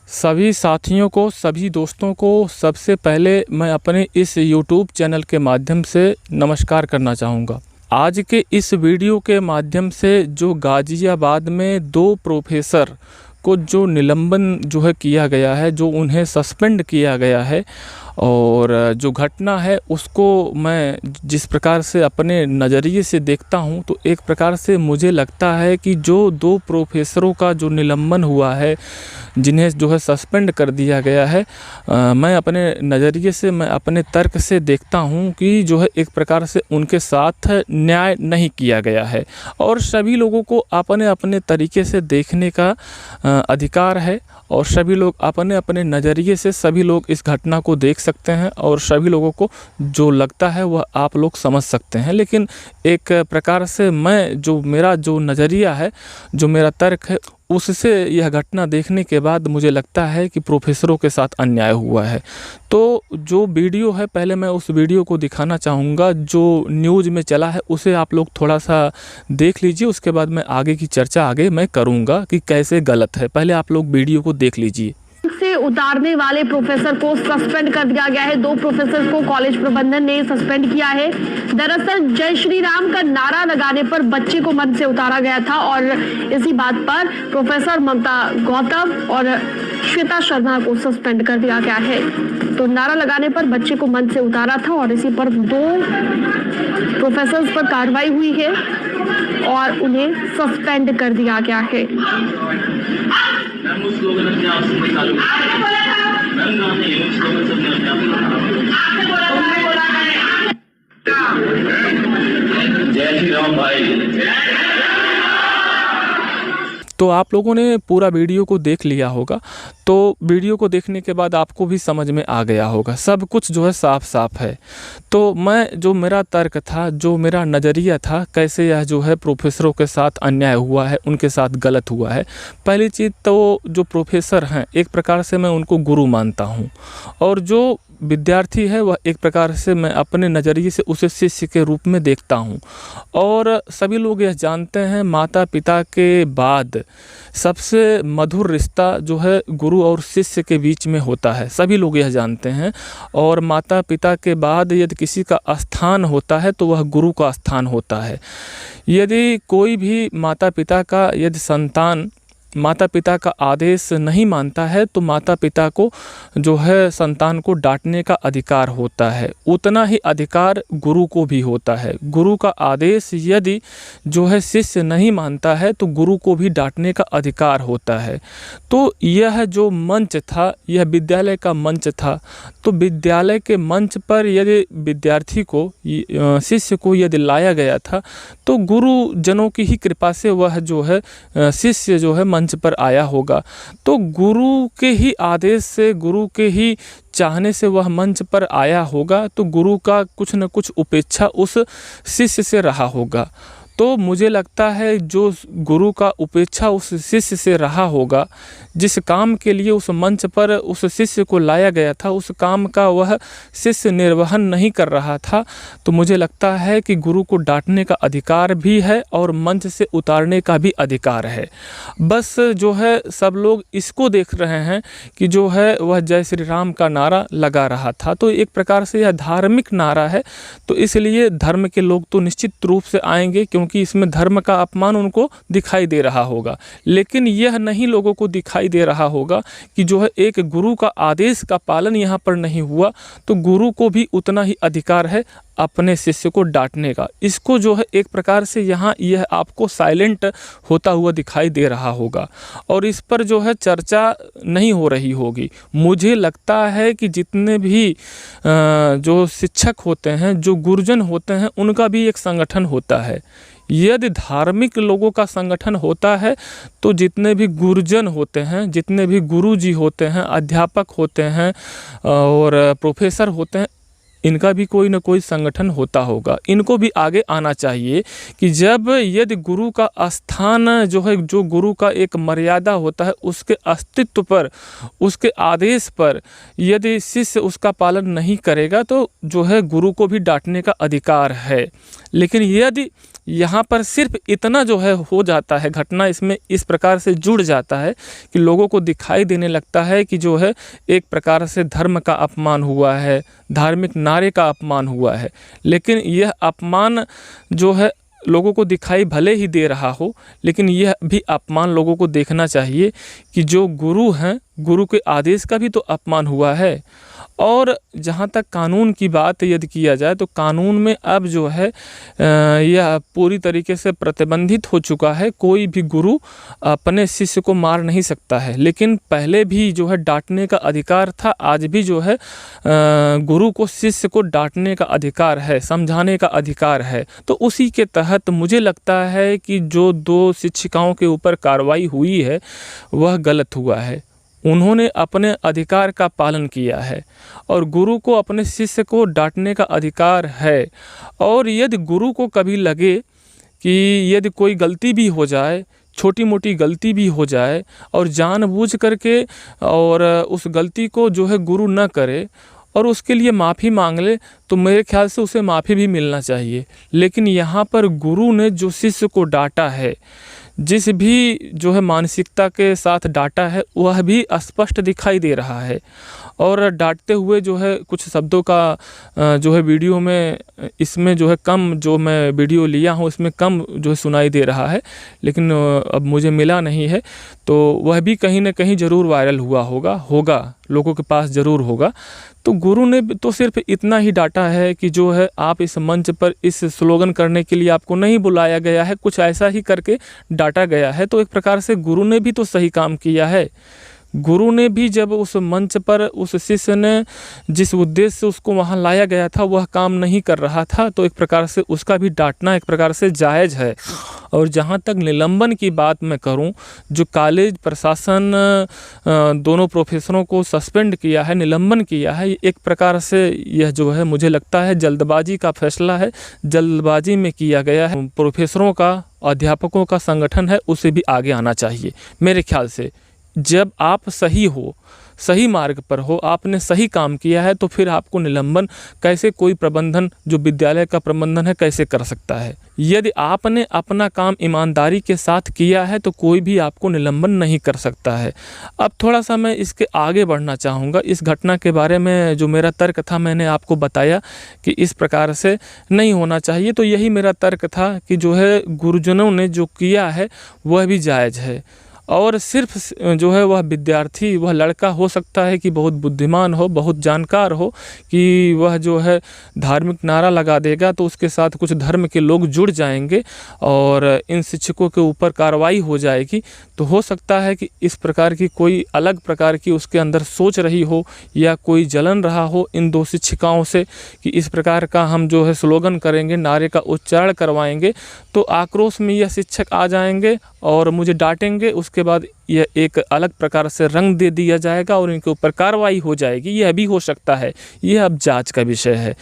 सभी साथियों को, सभी दोस्तों को सबसे पहले मैं अपने इस YouTube चैनल के माध्यम से नमस्कार करना चाहूँगा। आज के इस वीडियो के माध्यम से जो गाज़ियाबाद में 2 प्रोफेसर को जो निलंबन जो है किया गया है, जो उन्हें सस्पेंड किया गया है और जो घटना है उसको मैं जिस प्रकार से अपने नज़रिए से देखता हूँ, तो एक प्रकार से मुझे लगता है कि जो 2 प्रोफेसरों का जो निलंबन हुआ है, जिन्हें जो है सस्पेंड कर दिया गया है, मैं अपने नज़रिए से, मैं अपने तर्क से देखता हूँ कि जो है एक प्रकार से उनके साथ न्याय नहीं किया गया है। और सभी लोगों को अपने अपने तरीके से देखने का अधिकार है और सभी लोग अपने अपने नज़रिए से सभी लोग इस घटना को देख सकते हैं और सभी लोगों को जो लगता है वह आप लोग समझ सकते हैं। लेकिन एक प्रकार से मैं जो मेरा जो नज़रिया है, जो मेरा तर्क है, उससे यह घटना देखने के बाद मुझे लगता है कि प्रोफेसरों के साथ अन्याय हुआ है। तो जो वीडियो है, पहले मैं उस वीडियो को दिखाना चाहूँगा जो न्यूज़ में चला है, उसे आप लोग थोड़ा सा देख लीजिए। उसके बाद मैं आगे की चर्चा मैं करूँगा कि कैसे गलत है। पहले आप लोग वीडियो को देख लीजिए। से उतारने वाले प्रोफेसर को सस्पेंड कर दिया गया है। 2 प्रोफेसर को कॉलेज प्रबंधन ने सस्पेंड किया है। दरअसल जय श्री राम का नारा लगाने पर बच्चे को मंच से उतारा गया था और इसी बात पर प्रोफेसर ममता गौतम और श्वेता शर्मा को सस्पेंड कर दिया गया है। तो नारा लगाने पर बच्चे को मंच से उतारा था और इसी पर 2 प्रोफेसर पर कार्रवाई हुई है और उन्हें सस्पेंड कर दिया गया है। जय श्री राम भाई। तो आप लोगों ने पूरा वीडियो को देख लिया होगा। तो वीडियो को देखने के बाद आपको भी समझ में आ गया होगा, सब कुछ जो है साफ साफ है। तो मैं जो मेरा तर्क था, जो मेरा नज़रिया था, कैसे यह जो है प्रोफेसरों के साथ अन्याय हुआ है, उनके साथ गलत हुआ है। पहली चीज़ तो जो प्रोफेसर हैं, एक प्रकार से मैं उनको गुरु मानता हूँ और जो विद्यार्थी है वह एक प्रकार से मैं अपने नज़रिए से उसे शिष्य के रूप में देखता हूँ। और सभी लोग यह जानते हैं, माता पिता के बाद सबसे मधुर रिश्ता जो है गुरु और शिष्य के बीच में होता है, सभी लोग यह जानते हैं। और माता पिता के बाद यदि किसी का स्थान होता है तो वह गुरु का स्थान होता है। यदि कोई भी माता पिता का यदि संतान माता पिता का आदेश नहीं मानता है तो माता पिता को जो है संतान को डांटने का अधिकार होता है। उतना ही अधिकार गुरु को भी होता है। गुरु का आदेश यदि जो है शिष्य नहीं मानता है तो गुरु को भी डांटने का अधिकार होता है। तो यह जो मंच था, यह विद्यालय का मंच था। तो विद्यालय के मंच पर यदि विद्यार्थी को, शिष्य को यदि लाया गया था तो गुरुजनों की ही कृपा से वह जो है शिष्य जो है मंच पर आया होगा। तो गुरु के ही आदेश से, गुरु के ही चाहने से वह मंच पर आया होगा। तो गुरु का कुछ न कुछ उपेक्षा उस शिष्य से रहा होगा। तो मुझे लगता है जो गुरु का उपेक्षा उस शिष्य से रहा होगा, जिस काम के लिए उस मंच पर उस शिष्य को लाया गया था, उस काम का वह शिष्य निर्वहन नहीं कर रहा था, तो मुझे लगता है कि गुरु को डांटने का अधिकार भी है और मंच से उतारने का भी अधिकार है। बस जो है सब लोग इसको देख रहे हैं कि जो है वह जय श्री राम का नारा लगा रहा था। तो एक प्रकार से यह धार्मिक नारा है, तो इसलिए धर्म के लोग तो निश्चित रूप से आएंगे, क्योंकि इसमें धर्म का अपमान उनको दिखाई दे रहा होगा। लेकिन यह नहीं लोगों को दिखाई दे रहा होगा कि जो है एक गुरु का आदेश का पालन यहाँ पर नहीं हुआ, तो गुरु को भी उतना ही अधिकार है अपने शिष्य को डांटने का। इसको जो है एक प्रकार से यहाँ यह आपको साइलेंट होता हुआ दिखाई दे रहा होगा और इस पर जो है चर्चा नहीं हो रही होगी। मुझे लगता है कि जितने भी जो शिक्षक होते हैं, जो गुरुजन होते हैं, उनका भी एक संगठन होता है। यदि धार्मिक लोगों का संगठन होता है तो जितने भी गुरुजन होते हैं, जितने भी गुरुजी होते हैं, अध्यापक होते हैं और प्रोफेसर होते हैं, इनका भी कोई ना कोई संगठन होता होगा। इनको भी आगे आना चाहिए कि जब यदि गुरु का स्थान जो है, जो गुरु का एक मर्यादा होता है, उसके अस्तित्व पर, उसके आदेश पर यदि शिष्य उसका पालन नहीं करेगा तो जो है गुरु को भी डांटने का अधिकार है। लेकिन यदि यहाँ पर सिर्फ इतना जो है हो जाता है, घटना इसमें इस प्रकार से जुड़ जाता है कि लोगों को दिखाई देने लगता है कि जो है एक प्रकार से धर्म का अपमान हुआ है, धार्मिक नारे का अपमान हुआ है। लेकिन यह अपमान जो है लोगों को दिखाई भले ही दे रहा हो, लेकिन यह भी अपमान लोगों को देखना चाहिए कि जो गुरु हैं, गुरु के आदेश का भी तो अपमान हुआ है। और जहाँ तक कानून की बात यदि किया जाए तो कानून में अब जो है यह पूरी तरीके से प्रतिबंधित हो चुका है। कोई भी गुरु अपने शिष्य को मार नहीं सकता है, लेकिन पहले भी जो है डांटने का अधिकार था। आज भी जो है गुरु को शिष्य को डांटने का अधिकार है, समझाने का अधिकार है। तो उसी के तहत मुझे लगता है कि जो 2 शिक्षिकाओं के ऊपर कार्रवाई हुई है वह गलत हुआ है। उन्होंने अपने अधिकार का पालन किया है और गुरु को अपने शिष्य को डांटने का अधिकार है। और यदि गुरु को कभी लगे कि यदि कोई गलती भी हो जाए, छोटी मोटी गलती भी हो जाए और जानबूझ करके और उस गलती को जो है गुरु न करे और उसके लिए माफ़ी मांग ले, तो मेरे ख्याल से उसे माफ़ी भी मिलना चाहिए। लेकिन यहाँ पर गुरु ने जो शिष्य को डांटा है, जिस भी जो है मानसिकता के साथ डांटा है, वह भी स्पष्ट दिखाई दे रहा है। और डांटते हुए जो है कुछ शब्दों का जो है वीडियो में इसमें जो है कम, जो मैं वीडियो लिया हूँ इसमें कम जो है सुनाई दे रहा है, लेकिन अब मुझे मिला नहीं है, तो वह भी कहीं ना कहीं ज़रूर वायरल होगा लोगों के पास ज़रूर होगा। तो गुरु ने तो सिर्फ इतना ही डांटा है कि जो है आप इस मंच पर इस स्लोगन करने के लिए आपको नहीं बुलाया गया है, कुछ ऐसा ही करके डांटा गया है। तो एक प्रकार से गुरु ने भी तो सही काम किया है। गुरु ने भी जब उस मंच पर उस शिष्य ने जिस उद्देश्य से उसको वहाँ लाया गया था वह काम नहीं कर रहा था, तो एक प्रकार से उसका भी डांटना एक प्रकार से जायज़ है। और जहाँ तक निलंबन की बात मैं करूँ, जो कॉलेज प्रशासन दोनों प्रोफेसरों को सस्पेंड किया है, निलंबन किया है, एक प्रकार से यह जो है मुझे लगता है जल्दबाजी का फैसला है, जल्दबाजी में किया गया है। प्रोफेसरों का, अध्यापकों का संगठन है, उसे भी आगे आना चाहिए मेरे ख्याल से। जब आप सही हो, सही मार्ग पर हो, आपने सही काम किया है, तो फिर आपको निलंबन कैसे कोई प्रबंधन, जो विद्यालय का प्रबंधन है, कैसे कर सकता है। यदि आपने अपना काम ईमानदारी के साथ किया है तो कोई भी आपको निलंबन नहीं कर सकता है। अब थोड़ा सा मैं इसके आगे बढ़ना चाहूँगा। इस घटना के बारे में जो मेरा तर्क था मैंने आपको बताया कि इस प्रकार से नहीं होना चाहिए, तो यही मेरा तर्क था कि जो है गुरुजनों ने जो किया है वह भी जायज़ है। और सिर्फ जो है वह विद्यार्थी, वह लड़का हो सकता है कि बहुत बुद्धिमान हो, बहुत जानकार हो, कि वह जो है धार्मिक नारा लगा देगा तो उसके साथ कुछ धर्म के लोग जुड़ जाएंगे और इन शिक्षकों के ऊपर कार्रवाई हो जाएगी। तो हो सकता है कि इस प्रकार की कोई अलग प्रकार की उसके अंदर सोच रही हो या कोई जलन रहा हो इन 2 शिक्षिकाओं से कि इस प्रकार का हम जो है स्लोगन करेंगे, नारे का उच्चारण करवाएंगे, तो आक्रोश में यह शिक्षक आ जाएंगे और मुझे डांटेंगे। उसके बाद यह एक अलग प्रकार से रंग दे दिया जाएगा और इनके ऊपर कार्रवाई हो जाएगी। यह भी हो सकता है, यह अब जांच का विषय है।